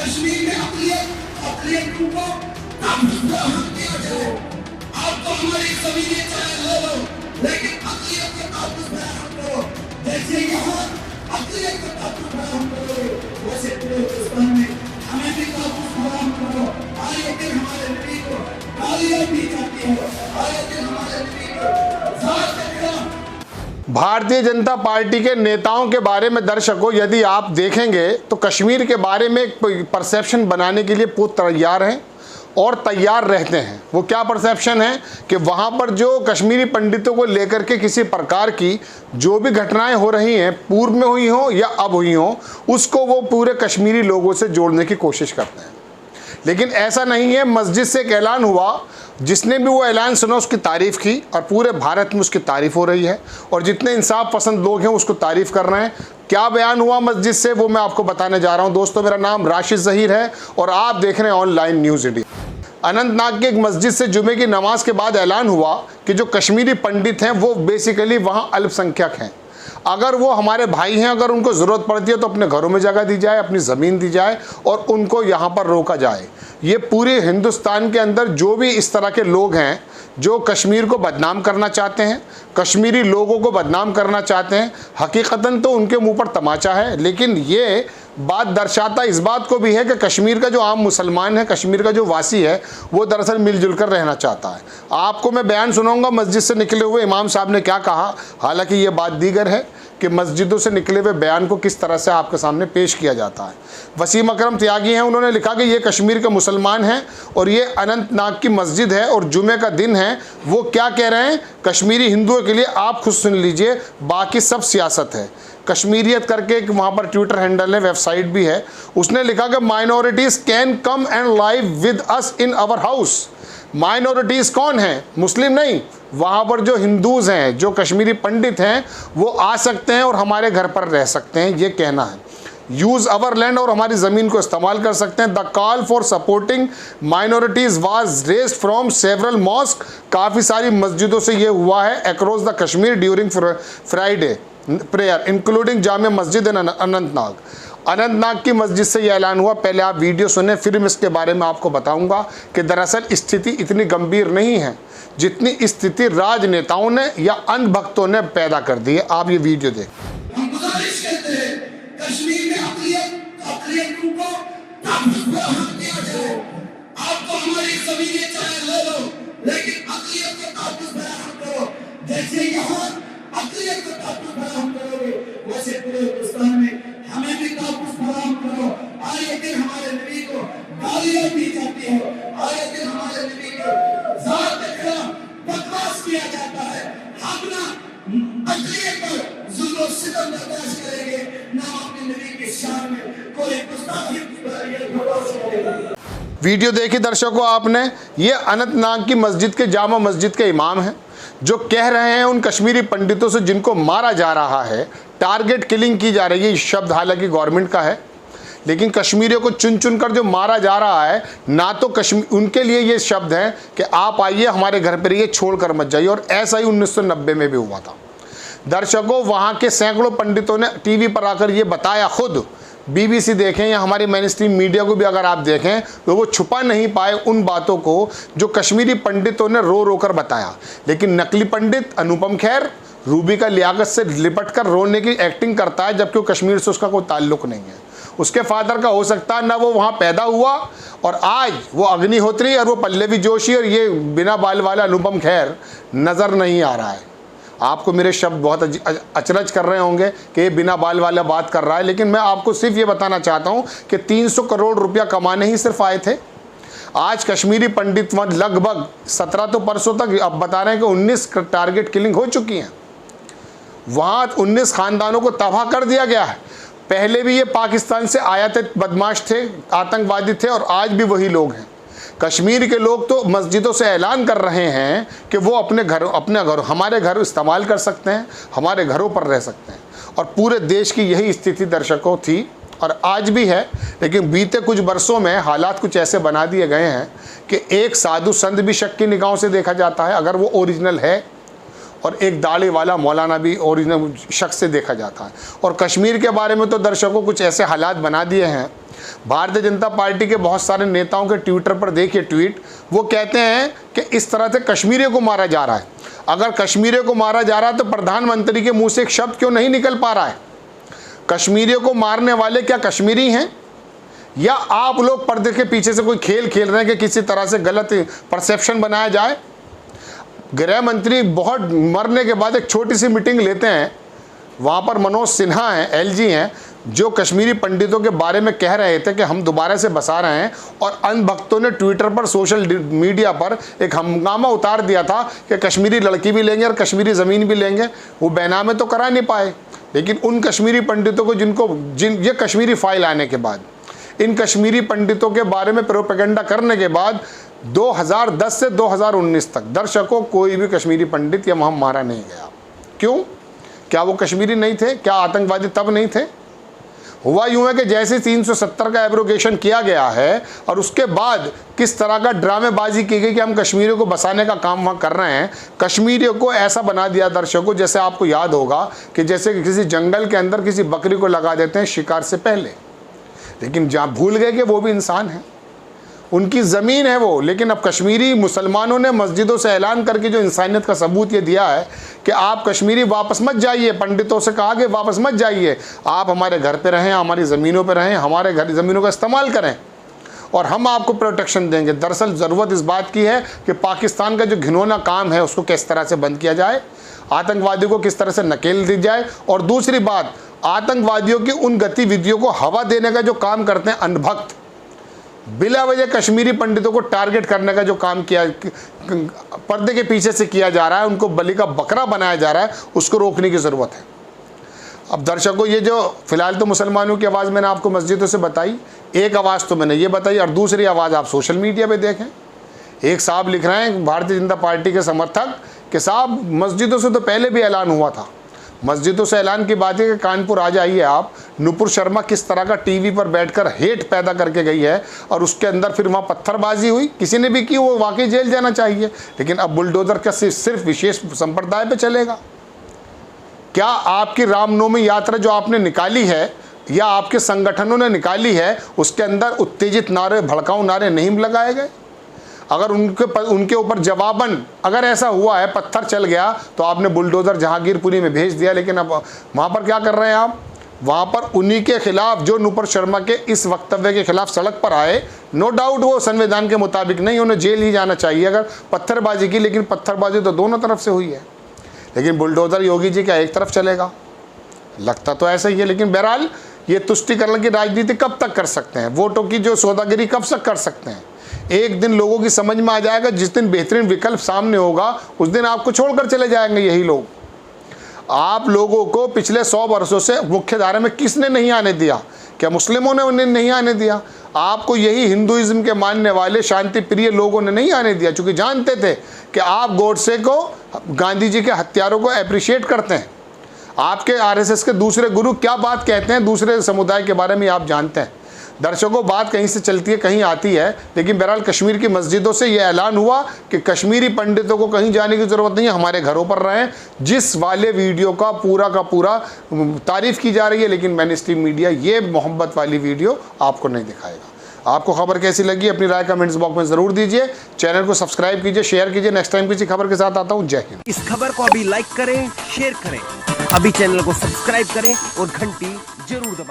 कश्मीर में अक़लियत को किया जाए। आप तो हमारी ज़मीनें चाहे ले लो, लेकिन अक़लियत का तहफ़्फ़ुज़ फराहम करो। जैसे यहाँ अक़लियत का तहफ़्फ़ुज़ फराहम करो, वैसे पूरे हिंदुस्तान में हमें भी तहफ़्फ़ुज़ फराहम करो। आए दिन हमारे नबी को गालियाँ दी जाती है, आए दिन हमारे नबी को ज़ात के खिलाफ। भारतीय जनता पार्टी के नेताओं के बारे में दर्शकों यदि आप देखेंगे तो कश्मीर के बारे में एक परसेप्शन बनाने के लिए पूरे तैयार हैं और तैयार रहते हैं। वो क्या परसेप्शन है कि वहाँ पर जो कश्मीरी पंडितों को लेकर के किसी प्रकार की जो भी घटनाएं हो रही हैं, पूर्व में हुई हो या अब हुई हो, उसको वो पूरे कश्मीरी लोगों से जोड़ने की कोशिश करते हैं। लेकिन ऐसा नहीं है। मस्जिद से एक ऐलान हुआ, जिसने भी वो ऐलान सुना उसकी तारीफ़ की और पूरे भारत में उसकी तारीफ़ हो रही है और जितने इंसाफ पसंद लोग हैं उसको तारीफ़ कर रहे हैं। क्या बयान हुआ मस्जिद से वो मैं आपको बताने जा रहा हूं। दोस्तों, मेरा नाम राशिद ज़हीर है और आप देख रहे हैं ऑनलाइन न्यूज़ इंडिया। अनंतनाग की एक मस्जिद से जुमे की नमाज के बाद ऐलान हुआ कि जो कश्मीरी पंडित हैं वो बेसिकली वहाँ अल्पसंख्यक हैं। अगर वो हमारे भाई हैं, अगर उनको ज़रूरत पड़ती है तो अपने घरों में जगह दी जाए, अपनी ज़मीन दी जाए और उनको यहाँ पर रोका जाए। ये पूरे हिंदुस्तान के अंदर जो भी इस तरह के लोग हैं जो कश्मीर को बदनाम करना चाहते हैं, कश्मीरी लोगों को बदनाम करना चाहते हैं, हकीकतन तो उनके मुंह पर तमाचा है। लेकिन ये बात दर्शाता इस बात को भी है कि कश्मीर का जो आम मुसलमान है, कश्मीर का जो वासी है, वो दरअसल मिलजुल कर रहना चाहता है। आपको मैं बयान सुनाऊंगा मस्जिद से निकले हुए इमाम साहब ने क्या कहा। हालांकि ये बात दीगर है कि मस्जिदों से निकले हुए बयान को किस तरह से आपके सामने पेश किया जाता है। वसीम अकरम त्यागी हैं, उन्होंने लिखा कि ये कश्मीर के मुसलमान हैं और ये अनंतनाग की मस्जिद है और जुमे का दिन है। वो क्या कह रहे हैं कश्मीरी हिंदुओं के लिए, आप खुद सुन लीजिए, बाकी सब सियासत है। कश्मीरियत करके एक वहाँ पर ट्विटर हैंडल है, वेबसाइट भी है। उसने लिखा कि minorities can come and live with us in our house. Minorities कौन हैं? मुस्लिम नहीं, वहाँ पर जो हिंदूज़ हैं, जो कश्मीरी पंडित हैं, वो आ सकते हैं और हमारे घर पर रह सकते हैं, ये कहना है। यूज़ अवर लैंड, और हमारी ज़मीन को इस्तेमाल कर सकते हैं। The call for supporting minorities was raised from several mosque. काफ़ी सारी मस्जिदों से ये हुआ है across the Kashmir during Friday prayer including Jama Masjid इन अनंतनाग। अनंतनाग की मस्जिद से यह ऐलान हुआ। पहले आप वीडियो सुने, फिर मैं इसके बारे में आपको बताऊंगा कि दरअसल स्थिति इतनी गंभीर नहीं है जितनी स्थिति राजनेताओं ने या अंधभक्तों ने पैदा कर दी है। आप ये वीडियो देखें। हम गुजारिश करते हैं कश्मीर में अक़लियत को तहफ़्फ़ुज़ फराहम किया जाए। आप तो हमारी ज़मीनें चाहे ले लो, लेकिन अक़लियत का तहफ़्फ़ुज़ फराहम करो। जैसे यहाँ अक़लियत का तहफ़्फ़ुज़ फराहम करोगे, वैसे पूरे हिंदुस्तान में हमें भी तहफ़्फ़ुज़ फराहम करो। आए दिन हमारे नबी को गालियाँ दी जाती है, आए दिन हमारे नबी को ज़ात के खिलाफ बकवास किया जाता है। हम ना अक़लियत पर ज़ुल्म और सितम बर्दाश्त करेंगे, ना अपने नबी की शान में कोई गुस्ताखी करेंगे। वीडियो देखी दर्शकों आपने। ये अनंतनाग की मस्जिद के जामा मस्जिद के इमाम हैं जो कह रहे हैं उन कश्मीरी पंडितों से जिनको मारा जा रहा है, टारगेट किलिंग की जा रही है। ये शब्द हालांकि गवर्नमेंट का है, लेकिन कश्मीरियों को चुन चुन कर जो मारा जा रहा है, ना तो कश्मीर उनके लिए ये शब्द है कि आप आइए हमारे घर पर रहिए, छोड़ कर मत जाइए। और ऐसा ही 1990 में भी हुआ था। दर्शकों, वहाँ के सैकड़ों पंडितों ने टीवी पर आकर ये बताया, खुद BBC देखें या हमारी मेन स्ट्रीम मीडिया को भी अगर आप देखें तो वो छुपा नहीं पाए उन बातों को जो कश्मीरी पंडितों ने रो रो कर बताया। लेकिन नकली पंडित अनुपम खेर रूबी का लियाकत से लिपट कर रोने की एक्टिंग करता है, जबकि कश्मीर से उसका कोई ताल्लुक नहीं है। उसके फादर का हो सकता है ना वो वहाँ पैदा हुआ, और आज वो अग्निहोत्री और वो पल्लवी जोशी और ये बिना बाल वाला अनुपम खेर नज़र नहीं आ रहा है। आपको मेरे शब्द बहुत अचरज कर रहे होंगे कि ये बिना बाल वाला बात कर रहा है, लेकिन मैं आपको सिर्फ ये बताना चाहता हूँ कि 300 करोड़ रुपया कमाने ही सिर्फ आए थे। आज कश्मीरी पंडित लगभग 17 तो परसों तक अब बता रहे हैं कि 19 टारगेट किलिंग हो चुकी हैं। वहाँ 19 खानदानों को तबाह कर दिया गया है। पहले भी ये पाकिस्तान से आयात बदमाश थे, आतंकवादी थे, और आज भी वही लोग हैं। कश्मीर के लोग तो मस्जिदों से ऐलान कर रहे हैं कि वो अपने घर हमारे घर इस्तेमाल कर सकते हैं, हमारे घरों पर रह सकते हैं। और पूरे देश की यही स्थिति दर्शकों थी और आज भी है। लेकिन बीते कुछ वर्षों में हालात कुछ ऐसे बना दिए गए हैं कि एक साधु संत भी शक की निगाहों से देखा जाता है अगर वो ओरिजिनल है, और एक दाढ़ी वाला मौलाना भी ओरिजिनल शक से देखा जाता है। और कश्मीर के बारे में तो दर्शकों कुछ ऐसे हालात बना दिए हैं भारतीय जनता पार्टी के बहुत सारे नेताओं के ट्विटर पर देखिए ट्वीट, वो कहते हैं कि इस तरह से कश्मीरियों को मारा जा रहा है। अगर कश्मीरियों को मारा जा रहा है तो प्रधानमंत्री के मुंह से एक शब्द क्यों नहीं निकल पा रहा है? कश्मीरियों को मारने वाले क्या कश्मीरी हैं, या आप लोग पर्दे के पीछे से कोई खेल खेल रहे हैं कि किसी तरह से गलत परसेप्शन बनाया जाए? गृह मंत्री बहुत मरने के बाद एक छोटी सी मीटिंग लेते हैं, वहाँ पर मनोज सिन्हा हैं, एलजी हैं, जो कश्मीरी पंडितों के बारे में कह रहे थे कि हम दोबारा से बसा रहे हैं, और अन्य भक्तों ने ट्विटर पर सोशल मीडिया पर एक हंगामा उतार दिया था कि कश्मीरी लड़की भी लेंगे और कश्मीरी ज़मीन भी लेंगे। वो बैनामे तो करा नहीं पाए, लेकिन उन कश्मीरी पंडितों को ये कश्मीरी फाइल आने के बाद, इन कश्मीरी पंडितों के बारे में प्रोपेगेंडा करने के बाद 2010 से 2019 तक दर्शकों कोई भी कश्मीरी पंडित या वहाँ मारा नहीं गया। क्यों? क्या वो कश्मीरी नहीं थे? क्या आतंकवादी तब नहीं थे? हुआ यूं है कि जैसे 370 का एब्रोगेशन किया गया है और उसके बाद किस तरह का ड्रामेबाजी की गई कि हम कश्मीरियों को बसाने का काम वहाँ कर रहे हैं। कश्मीरियों को ऐसा बना दिया दर्शकों, जैसे आपको याद होगा कि जैसे किसी जंगल के अंदर किसी बकरी को लगा देते हैं शिकार से पहले, लेकिन जहाँ भूल गए कि वो भी इंसान है, उनकी ज़मीन है वो। लेकिन अब कश्मीरी मुसलमानों ने मस्जिदों से ऐलान करके जो इंसानियत का सबूत ये दिया है कि आप कश्मीरी वापस मत जाइए, पंडितों से कहा कि वापस मत जाइए, आप हमारे घर पे रहें, हमारी ज़मीनों पे रहें, हमारे घर ज़मीनों का इस्तेमाल करें और हम आपको प्रोटेक्शन देंगे। दरअसल ज़रूरत इस बात की है कि पाकिस्तान का जो घिनौना काम है उसको किस तरह से बंद किया जाए, आतंकवादियों को किस तरह से नकेल दी जाए, और दूसरी बात, आतंकवादियों की उन गतिविधियों को हवा देने का जो काम करते हैं अंधभक्त, बिला वजह कश्मीरी पंडितों को टारगेट करने का जो काम किया, पर्दे के पीछे से किया जा रहा है, उनको बलि का बकरा बनाया जा रहा है, उसको रोकने की ज़रूरत है। अब दर्शकों, ये जो फिलहाल तो मुसलमानों की आवाज़ मैंने आपको मस्जिदों से बताई, एक आवाज़ तो मैंने ये बताई, और दूसरी आवाज़ आप सोशल मीडिया पे देखें। एक साहब लिख रहे हैं भारतीय जनता पार्टी के समर्थक कि साहब मस्जिदों से तो पहले भी ऐलान हुआ था, मस्जिदों से ऐलान की बात है कि कानपुर आ जाइए आप, नुपुर शर्मा किस तरह का टीवी पर बैठकर हेट पैदा करके गई है और उसके अंदर फिर वहाँ पत्थरबाजी हुई, किसी ने भी की, वो वाकई जेल जाना चाहिए। लेकिन अब बुलडोज़र का सिर्फ विशेष संप्रदाय पे चलेगा। क्या आपकी रामनवमी यात्रा जो आपने निकाली है या आपके संगठनों ने निकाली है, उसके अंदर उत्तेजित नारे, भड़काऊ नारे नहीं लगाए गए? अगर उनके ऊपर जवाबन अगर ऐसा हुआ है, पत्थर चल गया, तो आपने बुलडोज़र जहांगीरपुरी में भेज दिया, लेकिन अब वहाँ पर क्या कर रहे हैं आप? वहाँ पर उन्हीं के खिलाफ जो नुपुर शर्मा के इस वक्तव्य के खिलाफ सड़क पर आए, नो डाउट वो संविधान के मुताबिक नहीं, उन्हें जेल ही जाना चाहिए अगर पत्थरबाजी की, लेकिन पत्थरबाजी तो दोनों तरफ से हुई है। लेकिन बुलडोज़र योगी जी क्या एक तरफ चलेगा? लगता तो ऐसा ही है। लेकिन बहरहाल ये तुष्टिकरण की राजनीति कब तक कर सकते हैं? वोटों की जो सौदागरी कब तक कर सकते हैं? एक दिन लोगों की समझ में आ जाएगा, जिस दिन बेहतरीन विकल्प सामने होगा उस दिन आपको छोड़कर चले जाएंगे यही लोग। आप लोगों को पिछले 100 वर्षों से मुख्य धारा में किसने नहीं आने दिया? क्या मुस्लिमों ने उन्हें नहीं आने दिया? आपको यही हिंदुइज्म के मानने वाले शांति प्रिय लोगों ने नहीं आने दिया, क्योंकि जानते थे कि आप गोडसे को, गांधी जी के हत्यारों को अप्रिशिएट करते हैं। आपके आरएसएस के दूसरे गुरु क्या बात कहते हैं दूसरे समुदाय के बारे में आप जानते हैं। दर्शकों, बात कहीं से चलती है कहीं आती है, लेकिन बहरहाल कश्मीर की मस्जिदों से ये ऐलान हुआ कि कश्मीरी पंडितों को कहीं जाने की ज़रूरत नहीं है, हमारे घरों पर रहें। जिस वाले वीडियो का पूरा तारीफ़ की जा रही है, लेकिन मेनस्ट्रीम मीडिया ये मोहब्बत वाली वीडियो आपको नहीं दिखाएगा। आपको खबर कैसी लगी अपनी राय कमेंट्स बॉक्स में ज़रूर दीजिए। चैनल को सब्सक्राइब कीजिए, शेयर कीजिए। नेक्स्ट टाइम किसी खबर के साथ आता हूँ। जय हिंद। इस खबर को अभी लाइक करें, शेयर करें, अभी चैनल को सब्सक्राइब करें और घंटी जरूर दबाएं।